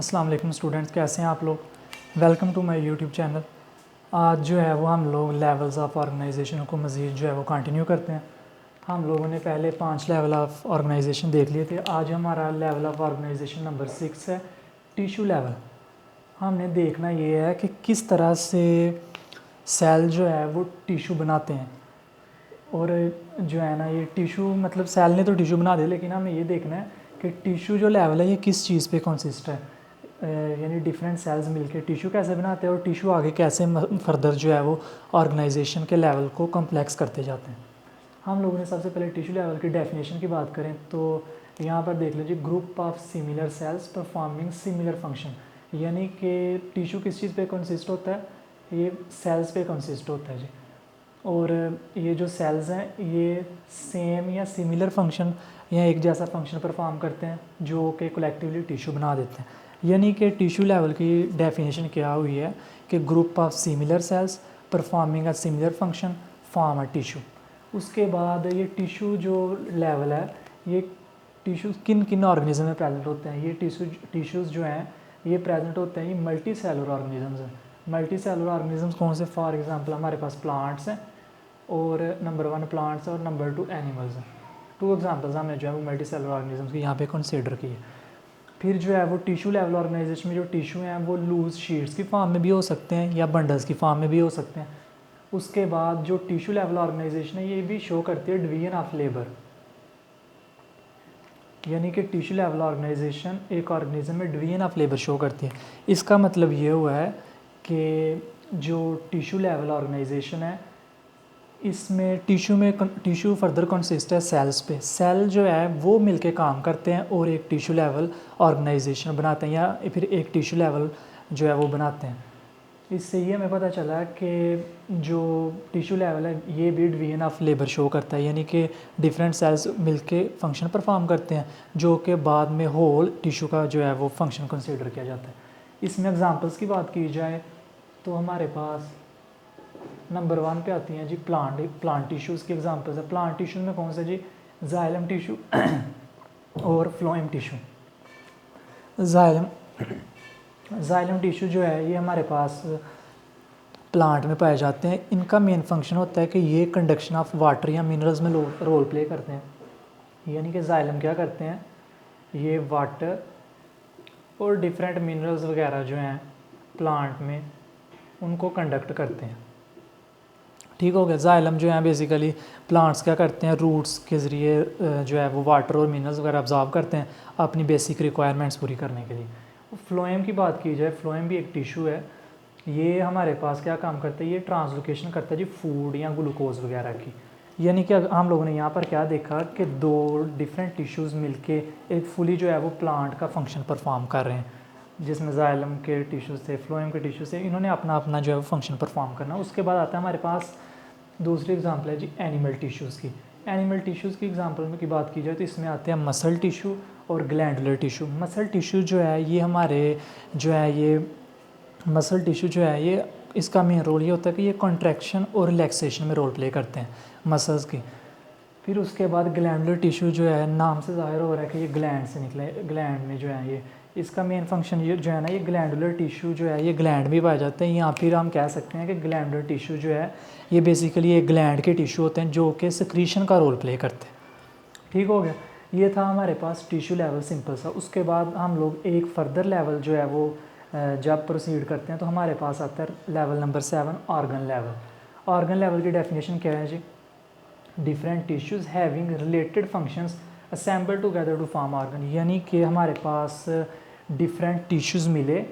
अस्सलाम वालेकुम स्टूडेंट्स, कैसे हैं आप लोग। Welcome to my YouTube channel. आज जो है वो हम लोग लेवल्स ऑफ ऑर्गेनाइजेशन को मज़ीद जो है वो कंटिन्यू करते हैं। हम लोगों ने पहले 5 लेवल ऑफ ऑर्गेनाइजेशन देख लिए थे। आज हमारा लेवल ऑफ ऑर्गेनाइजेशन नंबर 6 है, टिशू लेवल। हमने देखना ये है कि किस तरह से सेल जो है वो टिशू बनाते हैं। और जो है ना, ये टिशू मतलब सेल ने तो टिशू बना दिया, लेकिन हमें ये देखना है कि टिशू जो लेवल है ये किस चीज़ पे कंसिस्ट है। यानी डिफरेंट सेल्स मिलके टिशू कैसे बनाते हैं और टिशू आगे कैसे फर्दर जो है वो ऑर्गेनाइजेशन के लेवल को कम्प्लेक्स करते जाते हैं। हम लोगों ने सबसे पहले टिशू लेवल की डेफिनेशन की बात करें तो यहाँ पर देख लीजिए, group of similar sales performing similar function. यानी कि टिशू किस चीज़ पे कंसिस्ट होता है, ये सेल्स पे कंसिस्ट होता है जी। और ये जो सेल्स हैं ये सेम या सिमिलर फंक्शन या एक जैसा फंक्शन परफॉर्म करते हैं जो कि कलेक्टिवली टिशू बना देते हैं। यानी कि टिशू लेवल की डेफिनेशन क्या हुई है कि group of similar sales performing a similar function form a tissue. उसके बाद ये टिशू जो लेवल है, ये टिश्यूज़ किन किन ऑर्गेनिज्म में प्रेजेंट होते हैं। ये टिश्यूज़ जो हैं ये प्रेजेंट होते हैं, ये मल्टी सेलुलर ऑर्गेनिजम्स हैं। मल्टी सेलुलर ऑर्गेनिजम्स कौन से, फॉर एग्जांपल हमारे पास प्लांट्स हैं और नंबर 1 प्लांट्स और नंबर 2 एनिमल्स हैं। 2 एग्जांपल्स हमने जो है वो मल्टी सेलुलर ऑर्गेनिजम्स की यहाँ पे कंसीडर की है। फिर जो है वो टिशू लेवल ऑर्गेनाइजेशन में जो टिशू हैं वो लूज शीट्स की फॉर्म में भी हो सकते हैं या बंडल्स की फॉर्म में भी हो सकते हैं। उसके बाद जो टिशू लेवल ऑर्गेनाइजेशन है ये भी शो करती है डिवीजन ऑफ लेबर। यानी कि टिशू लेवल ऑर्गेनाइजेशन एक ऑर्गेनिज्म में डिवीजन ऑफ लेबर शो करती है। इसका मतलब ये हुआ है कि जो टिशू लेवल ऑर्गेनाइजेशन है इसमें टिशू फर्दर कंसिस्ट है सेल्स पे। सेल जो है वो मिलके काम करते हैं और एक टिशू लेवल ऑर्गेनाइजेशन बनाते हैं या फिर एक टिशू लेवल जो है वो बनाते हैं। इससे ये हमें पता चला कि जो टिशू लेवल है ये भी डिवीजन ऑफ लेबर शो करता है। यानी कि डिफरेंट सेल्स मिलके फंक्शन परफॉर्म करते हैं जो कि बाद में होल टिशू का जो है वो फंक्शन कंसीडर किया जाता है। इसमें एग्जांपल्स की बात की जाए तो हमारे पास नंबर 1 पे आती हैं जी प्लांट टिश्यूज़ की एग्जांपल्स है। प्लांट टिश्यूज़ में कौन सा जी, जाइलम टिशू और फ्लोएम टिशू। जाइलम टिशू जो है ये हमारे पास प्लांट में पाए जाते हैं। इनका मेन फंक्शन होता है कि ये कंडक्शन ऑफ वाटर या मिनरल्स में रोल प्ले करते हैं। यानी कि जाइलम क्या करते हैं, ये वाटर और डिफरेंट मिनरल्स वगैरह जो हैं प्लांट में उनको कंडक्ट करते हैं। ठीक हो गया। जाइलम जो है बेसिकली प्लांट्स क्या करते हैं, रूट्स के ज़रिए जो है वो वाटर और मिनरल्स वगैरह ऑब्जॉर्व करते हैं अपनी बेसिक रिक्वायरमेंट्स पूरी करने के लिए। फ्लोएम की बात की जाए, फ्लोएम भी एक टिशू है। ये हमारे पास क्या काम करता है, ये ट्रांसलोकेशन करता है जी फूड या ग्लूकोज वगैरह की। यानी कि हम लोगों ने यहाँ पर क्या देखा कि 2 डिफरेंट टिश्यूज़ मिलके एक फुली जो है वो प्लांट का फंक्शन परफॉर्म कर रहे हैं, जिसमें जाइलम के टिश्यूज़ थे, फ्लोएम के टिश्यूज़ थे, इन्होंने अपना अपना जो है वो फंक्शन परफॉर्म करना। उसके बाद आता है हमारे पास दूसरी एग्जांपल है जी एनिमल टिश्यूज़ की। एनिमल टिश्यूज़ की एग्जांपल में की बात की जाए तो इसमें आते हैं मसल टिश्यू और ग्लैंडुलर टिश्यू। मसल टिश्यू जो है ये हमारे जो है ये मसल टिश्यू जो है ये इसका मेन रोल ये होता है कि ये कॉन्ट्रैक्शन और रिलैक्सेशन में रोल प्ले करते हैं मसल्स की। फिर उसके बाद ग्लैंडुलर टिश्यू जो है नाम से ज़ाहिर हो रहा है कि ये ग्लैंड से निकले, ग्लैंड में जो है ये इसका मेन फंक्शन ये जो है ना, ये ग्लैंडुलर टिश्यू जो है ये ग्लैंड में पाए जाते हैं। या फिर हम कह सकते हैं कि ग्लैंडुलर टिश्यू जो है ये बेसिकली एक ग्लैंड के टिश्यू होते हैं जो कि सिक्रीशन का रोल प्ले करते हैं। ठीक हो गया। ये था हमारे पास टिश्यू लेवल सिंपल सा। उसके बाद हम लोग एक फर्दर लेवल जो है वो जब प्रोसीड करते हैं तो हमारे पास आता है level number 7, organ level. Organ level की डेफिनेशन क्या है जी, different tissues having related functions assemble together to form organ. यानी कि हमारे पास डिफरेंट टिश्यूज़ मिले,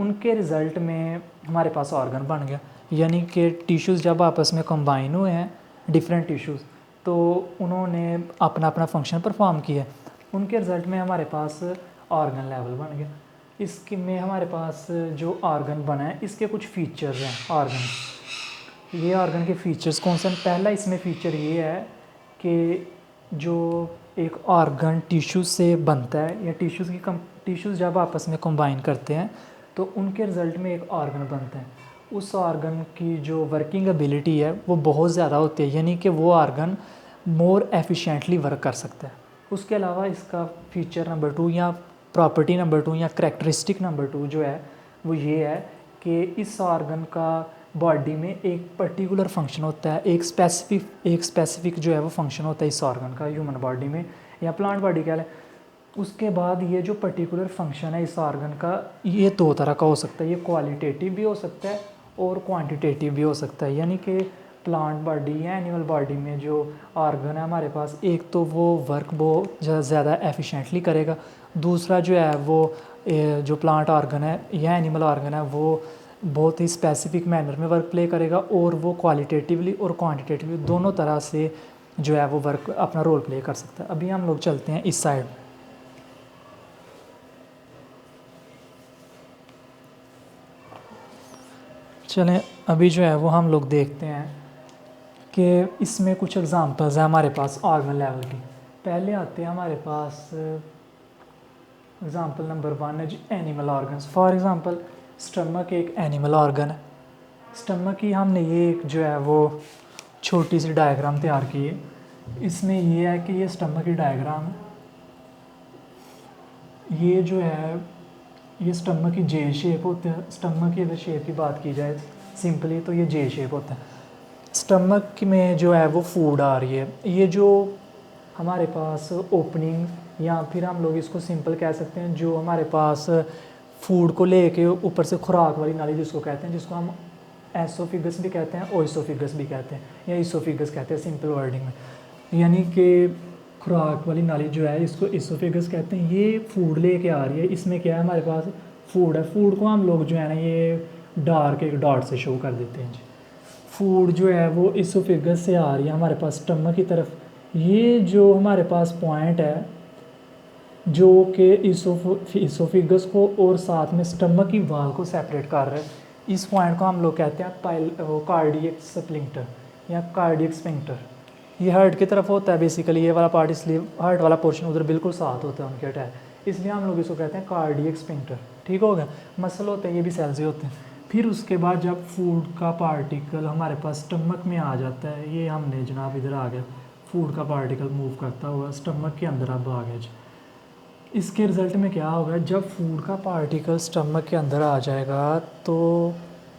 उनके रिज़ल्ट में हमारे पास ऑर्गन बन गया। यानी कि टिश्यूज़ जब आपस में कंबाइन हुए हैं डिफरेंट टिश्यूज़ तो उन्होंने अपना अपना फंक्शन परफॉर्म किया, उनके रिज़ल्ट में हमारे पास ऑर्गन लेवल बन गया। इसके में हमारे पास जो ऑर्गन बना है इसके कुछ फीचर्स हैं ऑर्गन। ये ऑर्गन के फीचर्स कौन से हैं, पहला इसमें फ़ीचर ये है कि जो एक ऑर्गन टिश्यू से बनता है या टिश्यूज़ जब आपस में कंबाइन करते हैं तो उनके रिज़ल्ट में एक ऑर्गन बनता है। उस ऑर्गन की जो वर्किंग एबिलिटी है वो बहुत ज़्यादा होती है, यानी कि वो ऑर्गन मोर एफिशिएंटली वर्क कर सकता है। उसके अलावा इसका फ़ीचर नंबर 2 या प्रॉपर्टी नंबर 2 या करैक्टरिस्टिक नंबर 2 जो है वो ये है कि इस ऑर्गन का बॉडी में एक पर्टिकुलर फंक्शन होता है, एक स्पेसिफिक जो है वो फंक्शन होता है इस ऑर्गन का ह्यूमन बॉडी में या प्लांट बॉडी कह लें। उसके बाद ये जो पर्टिकुलर फंक्शन है इस ऑर्गन का ये दो तरह का हो सकता है, ये क्वालिटेटिव भी हो सकता है और क्वांटिटेटिव भी हो सकता है। यानी कि प्लांट बॉडी या एनिमल बॉडी में जो ऑर्गन है हमारे पास, एक तो वो वर्क बहुत ज़्यादा एफिशिएंटली करेगा, दूसरा जो है वो जो प्लांट ऑर्गन है या एनिमल ऑर्गन है वो बहुत ही स्पेसिफिक मैनर में वर्क प्ले करेगा और वो क्वालिटेटिवली और क्वांटिटेटिवली दोनों तरह से जो है वो वर्क अपना रोल प्ले कर सकता है। अभी हम लोग चलते हैं इस साइड। चलें अभी जो है वो हम लोग देखते हैं कि इसमें कुछ एग्जांपल्स हैं हमारे पास ऑर्गन लेवल की। पहले आते हैं हमारे पास एग्जांपल नंबर 1 है जी animal organs. For example stomach एक एनिमल ऑर्गन है। स्टमक की हमने ये एक जो है वो छोटी सी डायग्राम तैयार की है। इसमें ये है कि ये स्टमक की डायग्राम है, ये जो है ये स्टमक की जे शेप होते हैं। स्टमक की अगर शेप की बात की जाए सिंपली तो ये जे शेप होता है। स्टमक में जो है वो फूड आ रही है, ये जो हमारे पास ओपनिंग या फिर हम लोग इसको सिंपल कह सकते हैं जो हमारे पास फूड को लेके ऊपर से खुराक वाली नाली जिसको कहते हैं, जिसको हम एसोफिगस भी कहते हैं, ओइसोफिगस भी कहते हैं या इसोफिगस कहते हैं सिंपल वर्डिंग में। यानी कि खुराक वाली नाली जो है इसको इसोफिगस कहते हैं। ये फूड लेके आ रही है, इसमें क्या है हमारे पास फूड है। फूड को हम लोग जो है ना ये डार्क एक डॉट से शो कर देते हैं जी। फूड जो है वो इसोफिगस से आ रही है हमारे पास स्टमक की तरफ। ये जो हमारे पास पॉइंट है जो कि इसोफिगस को और साथ में स्टमक की वाल को सेपरेट कर रहा है, इस पॉइंट को हम लोग कहते हैं कार्डियक स्प्लिंक्टर या कार्डियक स्फिंक्टर। ये हार्ट की तरफ होता है बेसिकली, ये वाला पार्ट, इसलिए हार्ट वाला पोर्शन उधर बिल्कुल साथ होता है उनके अटैक, इसलिए हम लोग इसको कहते हैं कार्डियक स्फिंक्टर। ठीक हो गया। मसल होते हैं, ये भी सेल्स ही होते हैं। फिर उसके बाद जब फूड का पार्टिकल हमारे पास स्टमक में आ जाता है, ये हमने जनाब इधर आ गया, फूड का पार्टिकल मूव करता हुआ स्टमक के अंदर अब आ गया जी। इसके रिज़ल्ट में क्या होगा, जब फूड का पार्टिकल स्टमक के अंदर आ जाएगा तो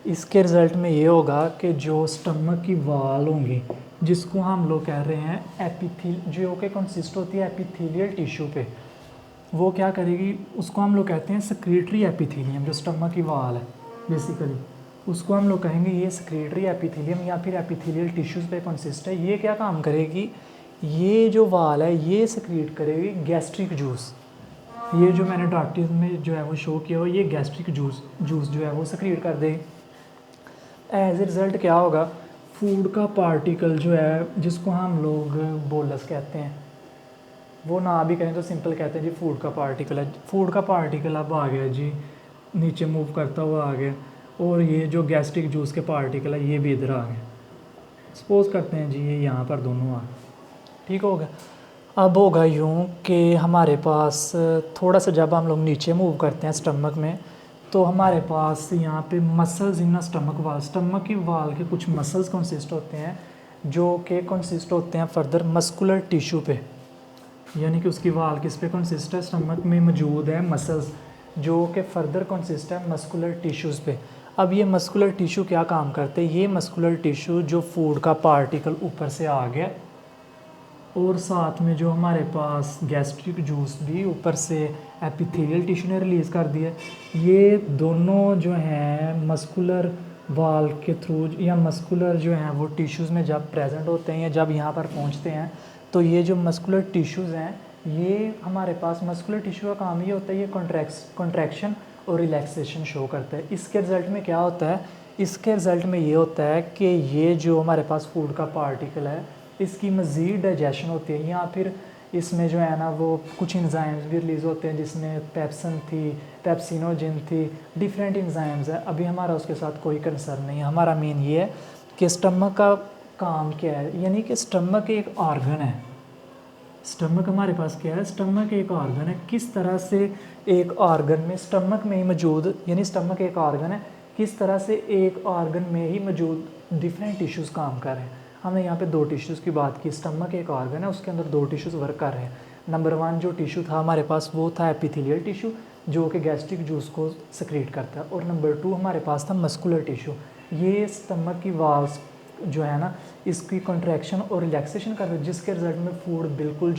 इसके रिज़ल्ट में ये होगा कि जो स्टमक की वाल होंगी जिसको हम लोग कह रहे हैं एपिथील, जो कि कंसिस्ट होती है एपिथेलियल टिश्यू पे, वो क्या करेगी, उसको हम लोग कहते हैं सेक्रेटरी एपिथेलियम। जो स्टमक की वाल है बेसिकली उसको हम लोग कहेंगे ये सेक्रेटरी एपिथेलियम या फिर एपिथेलियल टिश्यूज़ पे कंसिस्ट है। ये क्या काम करेगी, ये जो वाल है ये सेक्रेट करेगी गैस्ट्रिक जूस। ये जो मैंने डॉक्टर में जो है वो शो किया हो, ये गैस्ट्रिक जूस जो है वो सेक्रेट कर देगी। एज ए रिज़ल्ट क्या होगा, फूड का पार्टिकल जो है जिसको हम लोग बोलस कहते हैं, वो ना भी करें तो सिंपल कहते हैं जी फूड का पार्टिकल है। फूड का पार्टिकल अब आ गया जी, नीचे मूव करता हुआ आ गया, और ये जो गैस्ट्रिक जूस के पार्टिकल है ये भी इधर आ गए। सपोज करते हैं जी ये यहाँ पर दोनों आ गए। ठीक हो गया। अब होगा यूँ कि हमारे पास थोड़ा सा जब हम लोग नीचे मूव करते हैं स्टमक में, तो हमारे पास यहाँ पे मसल्स इन स्टमक वाल, स्टमक की वाल के कुछ मसल्स कंसिस्ट होते हैं जो कि कंसिस्ट होते हैं फर्दर मस्कुलर टिश्यू पे। यानी कि उसकी वाल किस पे कंसिस्ट है, स्टमक में मौजूद है मसल्स जो कि फर्दर कंसिस्ट है मस्कुलर टिश्यूज़ पे। अब ये मस्कुलर टिश्यू क्या काम करते हैं, ये मस्कुलर टिश्यू जो फूड का पार्टिकल ऊपर से आ गया और साथ में जो हमारे पास गैस्ट्रिक जूस भी ऊपर से एपिथेलियल टिश्यू ने रिलीज़ कर दिया, ये दोनों जो हैं मस्कुलर वाल के थ्रू या मस्कुलर जो हैं वो टिश्यूज़ में जब प्रेजेंट होते हैं या जब यहाँ पर पहुँचते हैं, तो ये जो मस्कुलर टिश्यूज़ हैं ये हमारे पास मस्कुलर टिश्यू का काम ये होता है, ये कॉन्ट्रैक्शन और रिलैक्सेशन शो करता है। इसके रिज़ल्ट में क्या होता है, इसके रिज़ल्ट में ये होता है कि ये जो हमारे पास फूड का पार्टिकल है इसकी मज़ीद डाइजेशन होती है, या फिर इसमें जो है ना वो कुछ इंजाइम्स भी रिलीज़ होते हैं जिसमें पेप्सिन थी, पेप्सिनोजिन थी, डिफरेंट इंजाइम्स है। अभी हमारा उसके साथ कोई कंसर्न नहीं है, हमारा मेन ये है कि स्टमक का काम क्या है। यानी कि स्टमक एक ऑर्गन है, स्टमक हमारे पास क्या है, स्टमक एक ऑर्गन है। किस तरह से एक ऑर्गन में स्टमक में ही मौजूद, यानी स्टमक एक ऑर्गन है, किस तरह से एक ऑर्गन में ही मौजूद डिफरेंट टिश्यूज़ काम कर रहे हैं। हमने यहाँ पे दो टिश्यूज़ की बात की, स्टमक एक ऑर्गन है उसके अंदर दो टिश्यूज़ वर्क कर रहे हैं। नंबर 1 जो टिश्यू था हमारे पास वो था एपिथेलियल टिश्यू जो कि गैस्ट्रिक जूस को सिक्रीट करता है, और नंबर 2 हमारे पास था मस्कुलर टिश्यू। ये स्टमक की वाल्स जो है ना इसकी कॉन्ट्रैक्शन और रिलैक्सेशन करता है, जिसके रिजल्ट में फूड बिल्कुल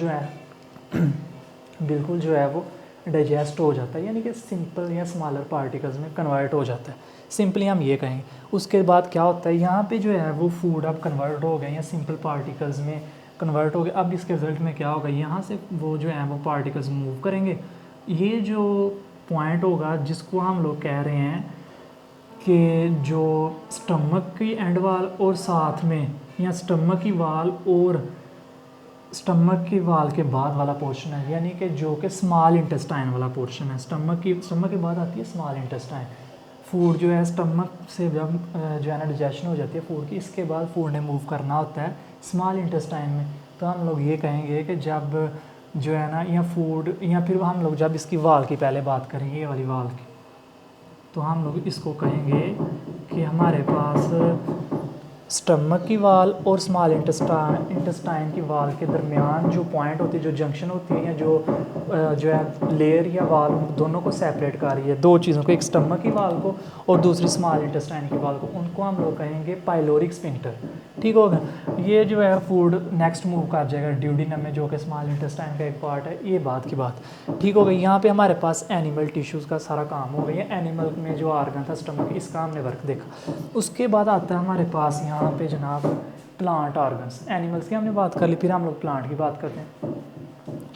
जो है वो डाइजेस्ट हो जाता है, यानी कि सिंपल या स्मॉलर पार्टिकल्स में कन्वर्ट हो जाता है। सिंपली हम ये कहेंगे। उसके बाद क्या होता है, यहाँ पे जो है वो फूड अब कन्वर्ट हो गए या सिंपल पार्टिकल्स में कन्वर्ट हो गए। अब इसके रिजल्ट में क्या होगा, यहाँ से वो जो है वो पार्टिकल्स मूव करेंगे। ये जो पॉइंट होगा जिसको हम लोग कह रहे हैं कि जो स्टमक की एंड वाल और साथ में या स्टमक की वाल और स्टमक की वाल के बाद वाला पोर्शन है, यानी कि जो कि स्मॉल इंटेस्टाइन वाला पोर्शन है। स्टमक के बाद आती है स्मॉल इंटेस्टाइन। फूड जो है स्टमक से जब जो है ना डाइजेशन हो जाती है फूड की, इसके बाद फूड ने मूव करना होता है स्मॉल इंटेस्टाइन में। तो हम लोग ये कहेंगे कि जब जो है ना या फूड या फिर हम लोग जब इसकी वाल की पहले बात करेंगे, ये वाली वाल की, तो हम लोग इसको कहेंगे कि हमारे पास स्टमक की वाल और स्मॉल इंटेस्टाइन की वाल के दरमियान जो पॉइंट होती है, जो जंक्शन होती है, या जो है लेयर या वाल दोनों को सेपरेट कर रही है, दो चीज़ों को, एक स्टमक की वाल को और दूसरी स्मॉल इंटेस्टाइन की वाल को, उनको हम लोग कहेंगे पाइलोरिक स्फिंक्टर। ठीक होगा। ये जो है फूड नेक्स्ट मूव कर जाएगा ड्यूडेनम में, जो कि स्मॉल इंटेस्टाइन का एक पार्ट है। ये बात की बात ठीक हो गई। यहाँ पे हमारे पास एनिमल टिश्यूज़ का सारा काम हो गया। एनिमल में जो आर्गन था स्टमक, इसका हमने वर्क देखा। उसके बाद आता है हमारे पास यहाँ पे जनाब प्लांट ऑर्गन्स। एनिमल्स की हमने बात कर ली, फिर हम लोग प्लांट की बात करते हैं।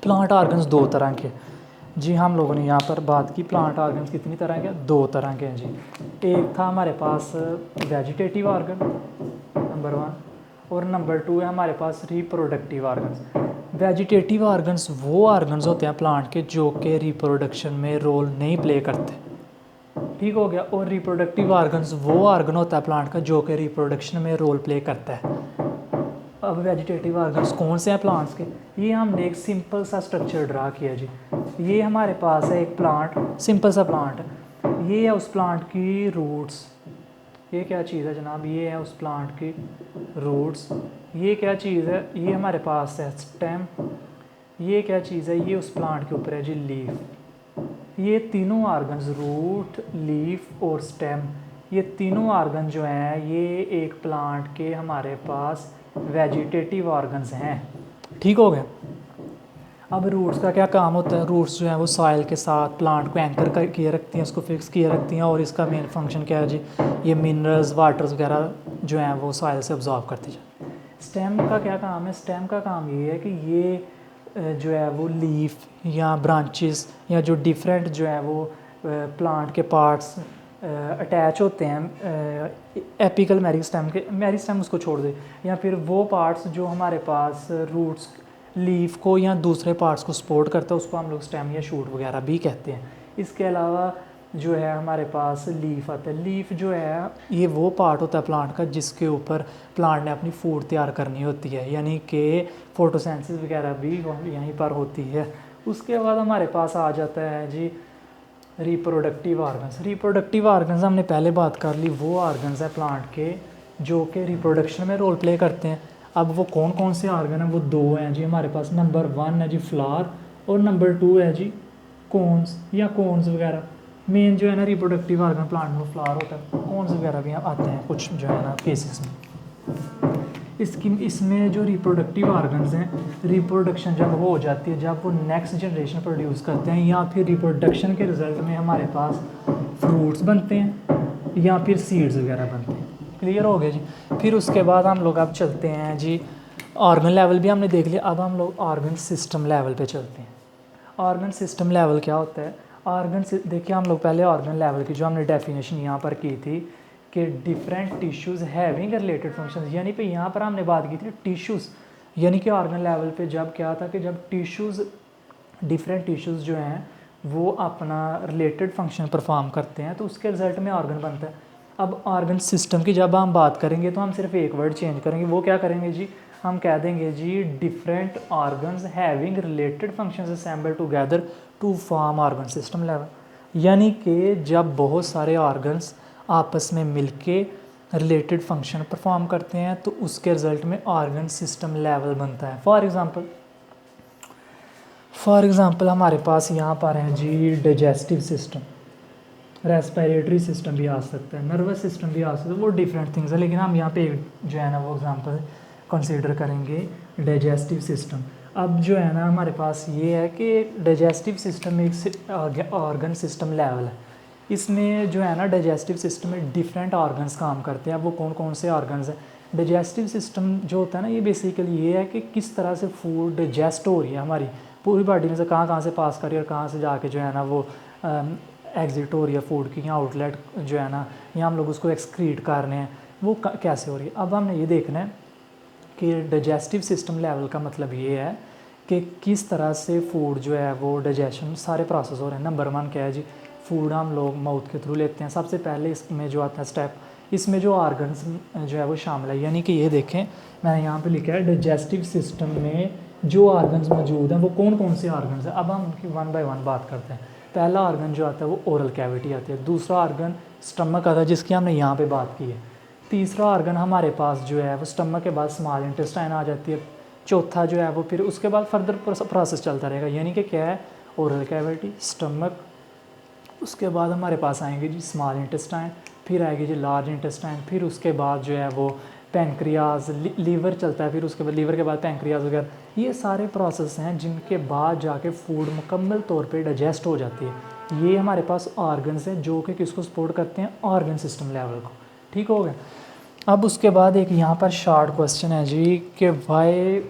प्लांट ऑर्गन्स दो तरह के जी, हम लोगों ने यहाँ पर बात की। प्लांट ऑर्गन्स कितनी तरह के, दो तरह के हैं जी। एक था हमारे पास वेजिटेटिव ऑर्गन नंबर 1, और नंबर 2 है हमारे पास रिप्रोडक्टिव ऑर्गन्स। वेजिटेटिव ऑर्गन्स वो ऑर्गन्स होते हैं प्लांट के जो कि रिप्रोडक्शन में रोल नहीं प्ले करते। ठीक हो गया। और रिप्रोडक्टिव ऑर्गन्स वो ऑर्गन होता है प्लांट का जो कि रिप्रोडक्शन में रोल प्ले करता है। अब वेजिटेटिव ऑर्गन्स कौन से हैं प्लांट्स के, ये हमने एक सिंपल सा स्ट्रक्चर ड्रा किया जी। ये हमारे पास है एक प्लांट, सिंपल सा प्लांट है। ये है उस प्लांट की रूट्स। ये क्या चीज़ है जनाब, ये है उस प्लांट की रूट्स। ये क्या चीज़ है, ये हमारे पास है स्टेम। ये क्या चीज़ है, ये उस प्लांट के ऊपर है जी लीफ। ये तीनों ऑर्गन्स, रूट, लीफ और स्टेम, ये तीनों ऑर्गन जो हैं ये एक प्लांट के हमारे पास वेजिटेटिव ऑर्गन्स हैं। ठीक हो गया। अब रूट्स का क्या काम होता है, रूट्स जो है वो सॉइल के साथ प्लांट को एंकर किए रखती हैं, उसको फिक्स किए रखती हैं, और इसका मेन फंक्शन क्या है जी, ये मिनरल्स, वाटर्स वगैरह जो हैं वो सॉइल से अब्जॉर्ब करती जाती हैं। स्टेम का क्या काम है, स्टेम का काम ये है कि ये जो है वो लीफ या ब्रांचेस या जो डिफरेंट जो है वो प्लांट के पार्ट्स अटैच होते हैं एपिकल मेरिस्टेम के, मेरिस्टेम उसको छोड़ दे, या फिर वो पार्ट्स जो हमारे पास रूट्स लीफ को या दूसरे पार्ट्स को सपोर्ट करता है, उसको हम लोग स्टेम या शूट वगैरह भी कहते हैं। इसके अलावा जो है हमारे पास लीफ आता है। लीफ जो है ये वो पार्ट होता है प्लांट का जिसके ऊपर प्लांट ने अपनी फूड तैयार करनी होती है, यानी कि फोटोसिंथेसिस वगैरह भी यहीं पर होती है। उसके बाद हमारे पास आ जाता है जी रिप्रोडक्टिव ऑर्गन्स। रिप्रोडक्टिव ऑर्गन्स हमने पहले बात कर ली, वो ऑर्गन्स हैं प्लांट के जो कि रिप्रोडक्शन में रोल प्ले करते हैं। अब वो कौन कौन से ऑर्गन हैं, वो दो हैं जी हमारे पास। नंबर 1 है जी फ्लावर और नंबर 2 है जी कोन्स या कोन्स वगैरह। मेन जो है ना रिप्रोडक्टिव ऑर्गन प्लांट में फ्लावर होता है, कोन्स वगैरह भी आते हैं कुछ जो है ना केसेस में। इसमें जो रिप्रोडक्टिव ऑर्गन्स हैं, रिप्रोडक्शन जब हो जाती है, जब वो नेक्स्ट जनरेशन प्रोड्यूस करते हैं, या फिर रिप्रोडक्शन के रिजल्ट में हमारे पास फ्रूट्स बनते हैं या फिर सीड्स वगैरह बनते हैं। क्लियर हो गया जी। फिर उसके बाद हम लोग अब चलते हैं जी, ऑर्गन लेवल भी हमने देख लिया, अब हम लोग ऑर्गन सिस्टम लेवल पे चलते हैं। ऑर्गन सिस्टम लेवल क्या होता है, देखिए हम लोग पहले ऑर्गन लेवल की जो हमने डेफिनेशन यहाँ पर की थी कि different tissues having related functions, यानी पे यहाँ पर हमने बात की थी टिश्यूज़, यानी कि ऑर्गन लेवल पे जब क्या था कि जब टिश्यूज़, डिफरेंट टिश्यूज़ जो हैं वो अपना रिलेटेड फंक्शन परफॉर्म करते हैं तो उसके रिजल्ट में ऑर्गन बनता है। अब ऑर्गन सिस्टम की जब हम बात करेंगे तो हम सिर्फ एक वर्ड चेंज करेंगे, वो क्या करेंगे जी, हम कह देंगे जी different organs having related functions assemble together to form organ system level. यानी कि जब बहुत सारे ऑर्गन्स आपस में मिलके रिलेटेड फंक्शन परफॉर्म करते हैं तो उसके रिजल्ट में ऑर्गन सिस्टम लेवल बनता है। फॉर एग्ज़ाम्पल फॉर एग्ज़ाम्पल हमारे पास यहाँ पर है जी डाइजेस्टिव सिस्टम, रेस्पिरेटरी सिस्टम भी आ सकता है, नर्वस सिस्टम भी आ सकता है, वो डिफरेंट थिंग्स है, लेकिन हम यहाँ पे एक जो है ना वो एग्जांपल कंसीडर करेंगे डाइजेस्टिव सिस्टम। अब जो है ना हमारे पास ये है कि डाइजेस्टिव सिस्टम एक ऑर्गन सिस्टम लेवल है। इसमें जो है ना डाइजेस्टिव सिस्टम में डिफरेंट ऑर्गन्स काम करते हैं। अब वो कौन कौन से ऑर्गन्स हैं? डाइजेस्टिव सिस्टम जो होता है ना, ये बेसिकली ये है कि किस तरह से फूड डाइजेस्ट हो रही है हमारी पूरी बॉडी में से, कहाँ कहाँ से पास कर रही है और कहाँ से जाके जो है ना वो एग्जिट हो रही है फूड की, या आउटलेट जो है ना, या हम लोग उसको एक्सक्रीट कर रहे हैं, वो कैसे हो रही है। अब हमने ये देखना है कि डाइजेस्टिव सिस्टम लेवल का मतलब ये है कि किस तरह से फूड जो है वो डाइजेशन सारे प्रोसेस हो रहे हैं। नंबर 1 क्या है जी, फूड हम लोग माउथ के थ्रू लेते हैं। सबसे पहले इसमें जो आता है स्टेप, इसमें जो ऑर्गन्स जो है वो शामिल है, यानी कि ये देखें मैंने यहाँ पे लिखा है डाइजेस्टिव सिस्टम में जो ऑर्गन्स मौजूद हैं वो कौन कौन से ऑर्गन्स हैं। अब हम उनकी 1 बाय 1 बात करते हैं। पहला ऑर्गन जो आता है वो ओरल कैविटी आती है, दूसरा ऑर्गन स्टमक आता है जिसकी हमने यहाँ पे बात की है, तीसरा ऑर्गन हमारे पास जो है वो स्टमक के बाद स्मॉल इंटेस्टाइन आ जाती है, चौथा जो है वो फिर उसके बाद फर्दर प्रोसेस चलता रहेगा, यानी कि क्या है, ओरल कैविटी, स्टमक, उसके बाद हमारे पास आएंगे जी स्मॉल इंटेस्टाइन, फिर आएगी जी लार्ज इंटेस्टाइन, फिर उसके बाद जो है वो पैंक्रियाज, लीवर चलता है, फिर उसके बाद लीवर के बाद पैंक्रियाज वगैरह। ये सारे प्रोसेस हैं जिनके बाद जाके फूड मुकम्मल तौर पे डाइजेस्ट हो जाती है। ये हमारे पास ऑर्गन्स हैं जो कि किसको सपोर्ट करते हैं, ऑर्गन सिस्टम लेवल को। ठीक हो गया। अब उसके बाद एक यहाँ पर शॉर्ट क्वेश्चन है जी कि वाई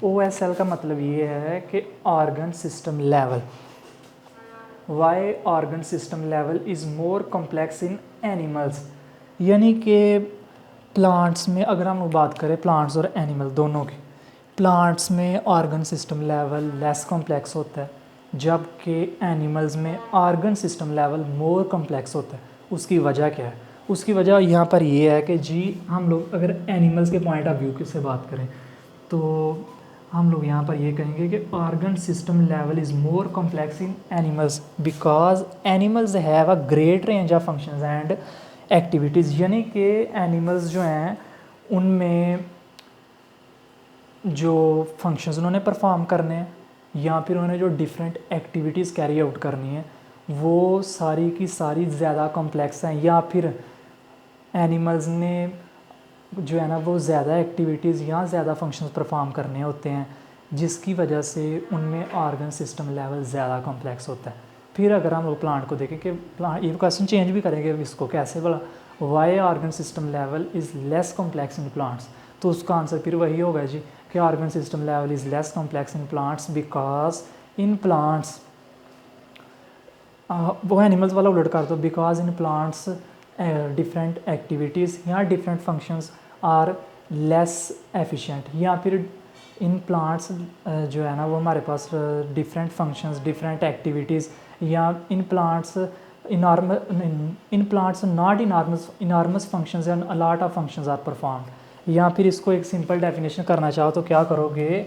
OSL का मतलब ये है कि organ system level, why organ system level is more complex in animals, यानी कि प्लांट्स में अगर हम बात करें प्लांट्स और एनिमल दोनों की, प्लांट्स में organ system level less complex होता है, जबकि एनिमल्स में organ system level more complex होता है। उसकी वजह क्या है? उसकी वजह यहाँ पर ये है कि जी हम लोग अगर एनिमल्स के पॉइंट ऑफ व्यू से बात करें तो हम लोग यहाँ पर ये कहेंगे कि organ system level is more complex in animals because animals have a great range of functions and activities, यानी कि एनिमल्स जो हैं उनमें जो फंक्शंस उन्होंने परफॉर्म करने हैं या फिर उन्होंने जो डिफरेंट एक्टिविटीज़ कैरी आउट करनी है वो सारी की सारी ज़्यादा कॉम्प्लेक्स हैं, या फिर एनिमल्स ने जो है ना वो ज़्यादा एक्टिविटीज़ या ज़्यादा फंक्शंस परफॉर्म करने होते हैं, जिसकी वजह से उनमें ऑर्गन सिस्टम लेवल ज़्यादा कॉम्प्लेक्स होता है। फिर अगर हम लोग प्लांट को देखें कि प्लांट, ये क्वेश्चन चेंज भी करेंगे इसको, कैसे बोला, why organ system level is less complex in plants, तो उसका आंसर फिर वही होगा जी कि organ system level is less complex in plants because in plants, वो एनिमल्स वाला उलट कर दो, because in plants different activities या different functions are less efficient, या फिर इन प्लांट्स जो है ना वो हमारे पास डिफरेंट फंक्शंस डिफरेंट एक्टिविटीज़, या in plants in plants not enormous functions and a lot of functions are performed. या फिर इसको एक सिंपल डेफिनेशन करना चाहो तो क्या करोगे,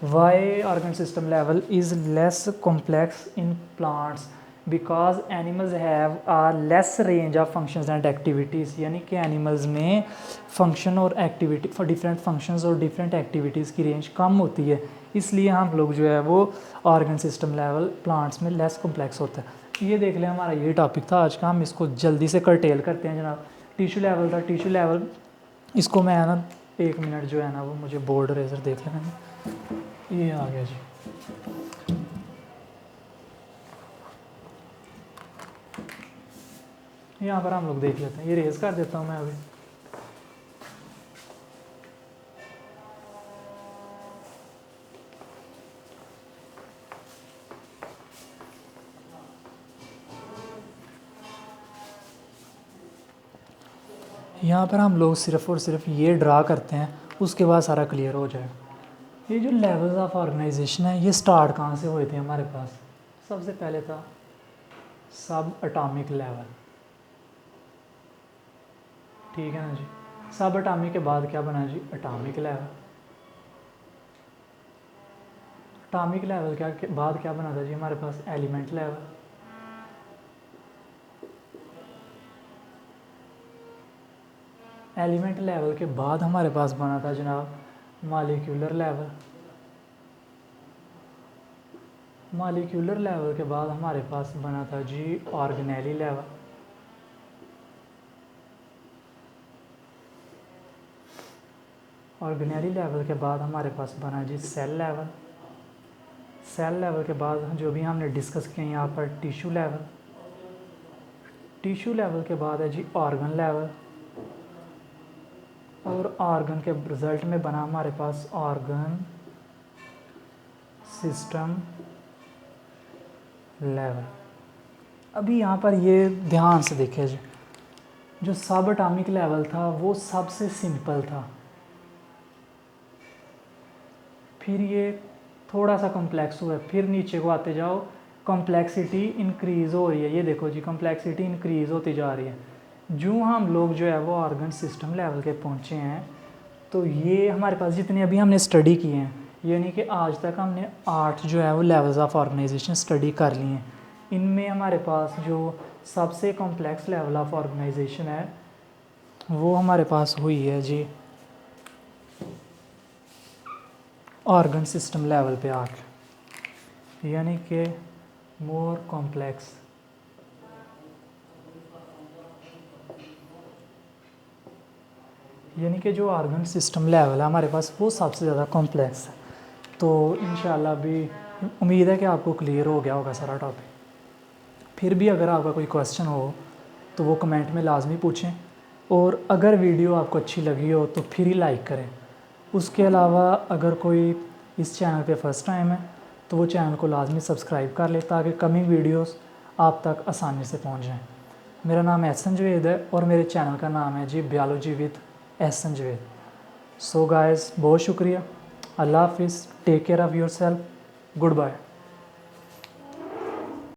why organ system level is less complex in plants because animals have a less range of functions and activities, यानी कि एनिमल्स में फंक्शन और एक्टिविटी फॉर डिफरेंट फंक्शंस और डिफरेंट एक्टिविटीज़ की रेंज कम होती है, इसलिए हम लोग जो है वो ऑर्गन सिस्टम लेवल प्लांट्स में लेस कॉम्प्लेक्स होता है। ये देख लें, हमारा ये टॉपिक था आज का, हम इसको जल्दी से कर्टेल करते हैं जनाब। टिश्यू लेवल था, टिश्यू लेवल इसको मैं ना 1 मिनट जो है ना वो मुझे बोर्ड रेजर देख लेना, ये आ गया जी। यहाँ पर हम लोग देख लेते हैं, ये रेज कर देता हूँ मैं अभी। यहाँ पर हम लोग सिर्फ और सिर्फ ये ड्रा करते हैं, उसके बाद सारा क्लियर हो जाएगा। ये जो लेवल्स ऑफ ऑर्गेनाइजेशन है ये स्टार्ट कहाँ से हुए थे हमारे पास? सबसे पहले था सब एटॉमिक लेवल, ठीक है ना जी। सब एटॉमिक के बाद क्या बना जी, एटॉमिक लेवल। एटॉमिक लेवल क्या के बाद क्या बना था जी हमारे पास, एलिमेंट लेवल। एलिमेंट लेवल के बाद हमारे पास बना था जनाब मॉलिक्यूलर लेवल। मॉलिक्यूलर लेवल के बाद हमारे पास बना था जी ऑर्गेनेली लेवल। ऑर्गेनेली लेवल के बाद हमारे पास बना जी सेल लेवल। सेल लेवल के बाद जो भी हमने डिस्कस किया यहाँ पर टिश्यू लेवल। टिश्यू लेवल के बाद है जी ऑर्गन लेवल, और ऑर्गन के रिज़ल्ट में बना हमारे पास ऑर्गन सिस्टम लेवल। अभी यहाँ पर ये ध्यान से देखिए जी, जो सब एटॉमिक लेवल था वो सबसे सिंपल था, फिर ये थोड़ा सा कॉम्प्लेक्स हुआ, फिर नीचे को आते जाओ कॉम्प्लेक्सिटी इंक्रीज़ हो रही है। ये देखो जी कॉम्प्लेक्सिटी इंक्रीज़ होती जा रही है। जो हम लोग जो है वो ऑर्गन सिस्टम लेवल के पहुँचे हैं, तो ये हमारे पास जितने अभी हमने स्टडी किए हैं, यानी कि आज तक हमने 8 जो है वो लेवल्स ऑफ ऑर्गेनाइजेशन स्टडी कर लिए हैं। इनमें हमारे पास जो सबसे कॉम्प्लेक्स लेवल ऑफ ऑर्गेनाइजेशन है वो हमारे पास हुई है जी ऑर्गन सिस्टम लेवल पे आके, यानी कि मोर कॉम्प्लेक्स। यानी कि जो ऑर्गन सिस्टम लेवल है हमारे पास वो सबसे ज़्यादा कॉम्प्लेक्स है। तो इंशाल्लाह भी उम्मीद है कि आपको क्लियर हो गया होगा सारा टॉपिक। फिर भी अगर आपका कोई क्वेश्चन हो तो वो कमेंट में लाजमी पूछें, और अगर वीडियो आपको अच्छी लगी हो तो फिर ही लाइक करें। उसके अलावा अगर कोई इस चैनल पे फर्स्ट टाइम है तो वो चैनल को लाजमी सब्सक्राइब कर ले, ताकि कमिंग वीडियोस आप तक आसानी से पहुंच जाएं। मेरा नाम एहसन जवेद है और मेरे चैनल का नाम है जी biology with Ehsan Javed. So guys, बहुत शुक्रिया। अल्लाह हाफिज़, take care of yourself, good bye.